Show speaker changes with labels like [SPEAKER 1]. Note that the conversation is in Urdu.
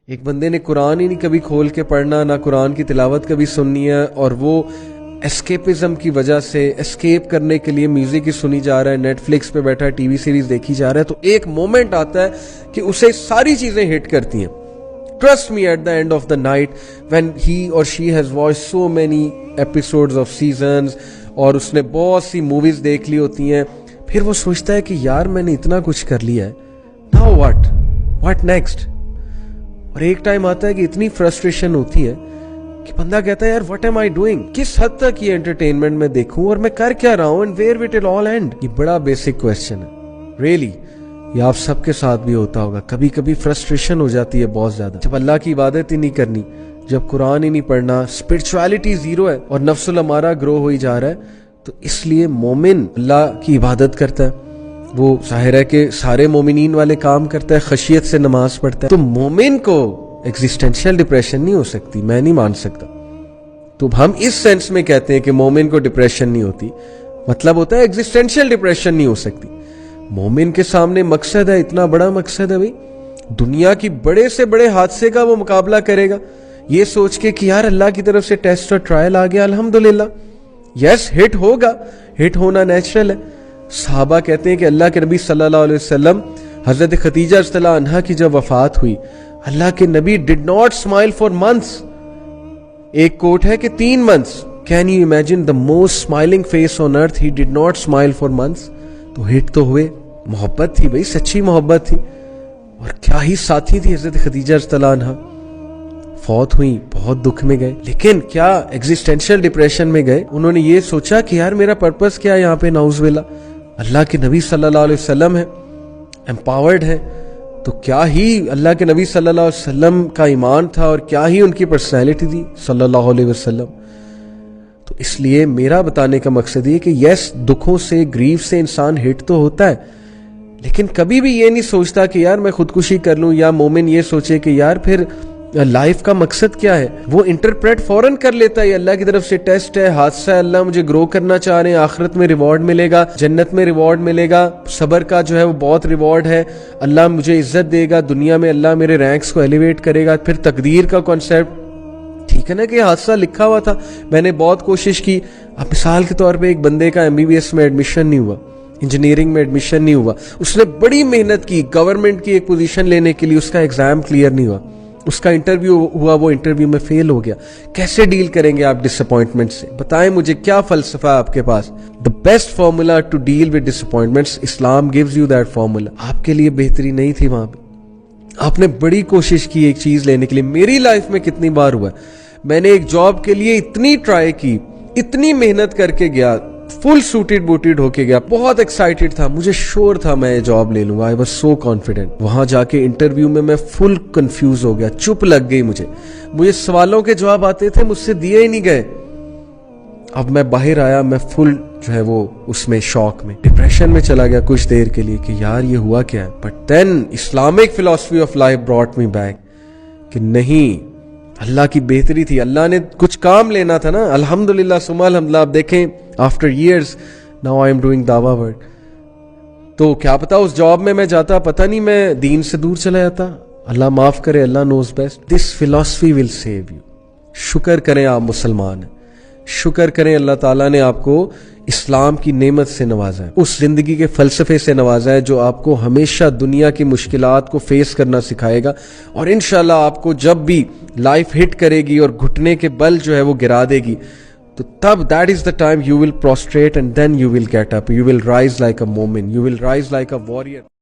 [SPEAKER 1] ایک بندے نے قرآن ہی نہیں کبھی کھول کے پڑھنا، نہ قرآن کی تلاوت کبھی سننی ہے، اور وہ اسکیپزم کی وجہ سے اسکیپ کرنے کے لیے میوزک ہی سنی جا رہا ہے، نیٹ فلکس پہ بیٹھا ہے، ٹی وی سیریز دیکھی جا رہا ہے، تو ایک مومنٹ آتا ہے کہ اسے ساری چیزیں ہٹ کرتی ہیں. Trust me, at the end of the night, when he or she has watched so many episodes of seasons اور اس نے بہت سی موویز دیکھ لی ہوتی ہیں، پھر وہ سوچتا ہے کہ یار میں نے اتنا کچھ کر لیا ہے، now what next؟ اور ایک ٹائم آتا ہے کہ اتنی فرسٹریشن ہوتی ہے کہ بندہ کہتا ہے یار what am I doing؟ کس حد تک یہ انٹرٹینمنٹ میں دیکھوں اور میں کر کیا رہا ہوں، and where will it all end؟ یہ بڑا بیسک کویسچن ہے really. یہ آپ سب کے ساتھ بھی ہوتا ہوگا، کبھی کبھی فرسٹریشن ہو جاتی ہے بہت زیادہ، جب اللہ کی عبادت ہی نہیں کرنی، جب قرآن ہی نہیں پڑھنا، اسپرچویلٹی زیرو ہے اور نفس الامارہ گرو ہوئی جا رہا ہے. تو اس لیے مومن اللہ کی عبادت کرتا ہے، وہ ظاہر ہے کہ سارے مومنین والے کام کرتا ہے، خشیت سے نماز پڑھتا ہے. تو مومن کو ایگزسٹینشیل ڈپریشن نہیں ہو سکتی، میں نہیں مان سکتا. تو ہم اس سینس میں کہتے ہیں کہ مومن کو ڈپریشن نہیں ہوتی، مطلب ہوتا ہے ایگزسٹینشیل ڈپریشن نہیں ہو سکتی. مومن کے سامنے مقصد ہے، اتنا بڑا مقصد ہے بھائی، دنیا کی بڑے سے بڑے حادثے کا وہ مقابلہ کرے گا یہ سوچ کے کہ یار اللہ کی طرف سے ٹیسٹ اور ٹرائل آ گیا، الحمدللہ. یس ہٹ ہوگا، ہٹ ہونا نیچرل ہے. صحابہ کہتے ہیں کہ اللہ کے نبی صلی اللہ علیہ وسلم، حضرت خدیجہ رضی اللہ عنہا کی جب وفات ہوئی، اللہ کے نبی did not smile for months. ایک کوٹ ہے کہ 3 months. Can you imagine the most smiling face on earth, he did not smile for months. تو ہٹ تو ہوئے، محبت تھی بھائی، سچی محبت تھی، اور کیا ہی ساتھی تھی حضرت خدیجہ رضی اللہ عنہا. فوت ہوئی، بہت دکھ میں گئے، لیکن کیا ایگزسٹینشیل ڈپریشن میں گئے؟ انہوں نے یہ سوچا کہ یار میرا پرپس کیا ہے یہاں پہ، نعوذ باللہ. اللہ کے نبی صلی اللہ علیہ وسلم ہے، امپاورڈ ہے، تو کیا ہی اللہ کے نبی صلی اللہ علیہ وسلم کا ایمان تھا اور کیا ہی ان کی پرسنالٹی تھی صلی اللہ علیہ وسلم. تو اس لیے میرا بتانے کا مقصد یہ کہ یس دکھوں سے، گریف سے انسان ہٹ تو ہوتا ہے، لیکن کبھی بھی یہ نہیں سوچتا کہ یار میں خودکشی کر لوں، یا مومن یہ سوچے کہ یار پھر لائف کا مقصد کیا ہے. وہ انٹرپریٹ فوراً کر لیتا ہے، اللہ کی طرف سے ٹیسٹ ہے، حادثہ ہے، اللہ مجھے گرو کرنا چاہ رہے ہیں، آخرت میں ریوارڈ ملے گا، جنت میں ریوارڈ ملے گا، صبر کا جو ہے وہ بہت ریوارڈ ہے، اللہ مجھے عزت دے گا دنیا میں، اللہ میرے رینکس کو ایلیویٹ کرے گا. پھر تقدیر کا کانسیپٹ، ٹھیک ہے نا کہ حادثہ لکھا ہوا تھا، میں نے بہت کوشش کی. اب مثال کے طور پہ ایک بندے کا MBBS میں ایڈمیشن نہیں ہوا، انجینئرنگ میں ایڈمیشن نہیں ہوا، اس نے بڑی محنت کی گورنمنٹ کی ایک پوزیشن لینے کے لیے، اس کا ایگزام کلیئر نہیں ہوا، اس کا انٹرویو ہوا، وہ انٹرویو میں فیل ہو گیا. کیسے ڈیل کریں گے آپ ڈس اپوائنٹمنٹ سے؟ بتائیں مجھے کیا فلسفہ ہے آپ کے پاس؟ The best formula to deal with dish appointments, Islam gives you that formula. آپ کے لیے بہتری نہیں تھی وہاں پہ، آپ نے بڑی کوشش کی ایک چیز لینے کے لیے. میری لائف میں کتنی بار ہوا ہے، میں نے ایک جاب کے لیے اتنی ٹرائی کی، اتنی محنت کر کے گیا، فل سوٹیڈ بوٹیڈ ہو کے گیا، بہت ایکسائٹیڈ تھا، مجھے شور تھا میں یہ جاب لے لوں گا، آئی واز سو کانفیڈنٹ. وہاں جا کے انٹرویو میں فل کنفیوز ہو گیا، چپ لگ گئی مجھے سوالوں کے جواب آتے تھے، مجھ سے دیے ہی نہیں گئے. اب میں باہر آیا، میں فل جو ہے وہ اس میں شاک میں، ڈپریشن میں چلا گیا کچھ دیر کے لیے کہ یار یہ ہوا کیا ہے. But then Islamic philosophy of life brought me back کہ نہیں، اللہ کی بہتری تھی، اللہ نے کچھ کام لینا تھا نا. الحمدللہ ثم الحمدللہ. آپ دیکھیں after years now I am doing دعویٰ ورک. تو کیا پتا اس جاب میں جاتا، پتہ نہیں میں دین سے دور چلا جاتا. اللہ معاف کرے، Allah knows best. This philosophy will save you. شکر کریں آپ مسلمان ہیں، شکر کریں اللہ تعالیٰ نے آپ کو اسلام کی نعمت سے نوازا ہے، اس زندگی کے فلسفے سے نوازا ہے جو آپ کو ہمیشہ دنیا کی مشکلات کو فیس کرنا سکھائے گا. اور انشاءاللہ آپ کو جب بھی لائف ہٹ کرے گی اور گھٹنے کے بل جو ہے وہ گرا دے گی، تو تب that is the time you will prostrate and then you will get up, you will rise like a مومن، you will rise like a warrior.